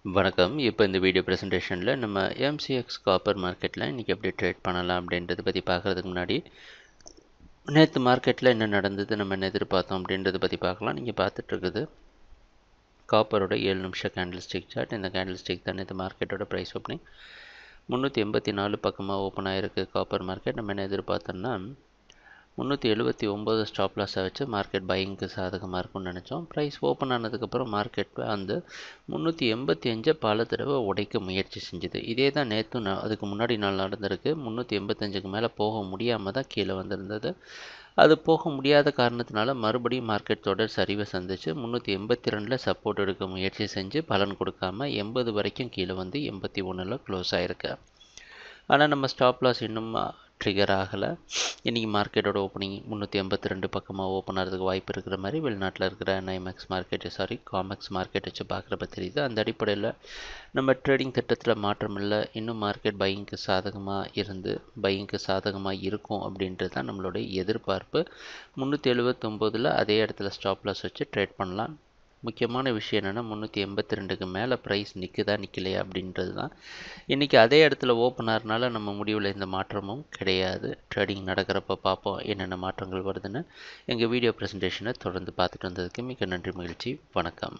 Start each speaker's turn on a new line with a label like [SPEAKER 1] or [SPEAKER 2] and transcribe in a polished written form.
[SPEAKER 1] வணக்கம். இப்போ இந்த வீடியோ ப்ரெசன்டேஷனில் நம்ம எம்சிஎக்ஸ் காப்பர் மார்க்கெட்டில் இன்றைக்கி எப்படி ட்ரேட் பண்ணலாம் அப்படின்றத பற்றி பார்க்குறதுக்கு முன்னாடி நேற்று மார்க்கெட்டில் என்ன நடந்தது, நம்ம என்ன எதிர்பார்த்தோம் அப்படின்றத பற்றி பார்க்கலாம். நீங்கள் பார்த்துட்ருக்குது காப்பரோட 7 நிமிஷம் கேண்டில் ஸ்டிக் சார்ட். இந்த கேண்டில் ஸ்டிக் தான் நேற்று மார்க்கெட்டோட ப்ரைஸ் ஓப்பனிங் 384 பக்கமாக ஓப்பன் ஆகிருக்கு காப்பர் மார்க்கெட். நம்ம என்ன எதிர்பார்த்தோம்னா 379 ஸ்டாப் லாஸை வச்சு மார்க்கெட் பையிங்க்கு சாதகமாக இருக்கும்னு நினச்சோம். ப்ரைஸ் ஓப்பன் ஆனதுக்கப்புறம் மார்க்கெட் வந்து 385 பல தடவை உடைக்க முயற்சி செஞ்சுது. இதே தான் நேற்றும் அதுக்கு முன்னாடி நாள் நடந்திருக்கு. 385க்கு மேலே போக முடியாமல் தான் கீழே வந்திருந்தது. அது போக முடியாத காரணத்தினால மறுபடியும் மார்க்கெட் தொடர் சரிவை சந்திச்சு 382 சப்போர்ட் எடுக்க முயற்சி செஞ்சு பலன் கொடுக்காம 80 வரைக்கும் கீழே வந்து 81ல் க்ளோஸ் ஆகிருக்கு. ஆனால் நம்ம ஸ்டாப் லாஸ் இன்னும் ட்ரிகர் ஆகலை. இன்றைக்கி மார்க்கெட்டோட ஓப்பனிங் 382 பக்கமாக ஓப்பன் ஆகிறதுக்கு வாய்ப்பு இருக்கிற மாதிரி வெளிநாட்டில் இருக்கிற நைமேக்ஸ் மார்க்கெட்டு காமெக்ஸ் மார்க்கெட் வச்சு பார்க்குறப்ப தெரியுது. அந்த அடிப்படையில் நம்ம ட்ரேடிங் திட்டத்தில் மாற்றம் இல்லை. இன்னும் மார்க்கெட் பையிங்க்கு சாதகமாக இருக்கும் அப்படின்றது தான் நம்மளுடைய எதிர்பார்ப்பு. 379 அதே இடத்துல ஸ்டாப் லாஸ் வச்சு ட்ரேட் பண்ணலாம். முக்கியமான விஷயம் என்னென்னா 382க்கு மேலே ப்ரைஸ் நிற்கலையா அப்படின்றது தான். இன்றைக்கி அதே இடத்துல ஓப்பன் ஆகிறனால நம்ம முடிவில் எந்த மாற்றமும் கிடையாது. ட்ரேடிங் நடக்கிறப்ப பார்ப்போம் என்னென்ன மாற்றங்கள் வருதுன்னு. எங்கள் வீடியோ ப்ரெசன்டேஷனை தொடர்ந்து பார்த்துட்டு வந்ததுக்கு மிக நன்றி, மகிழ்ச்சி, வணக்கம்.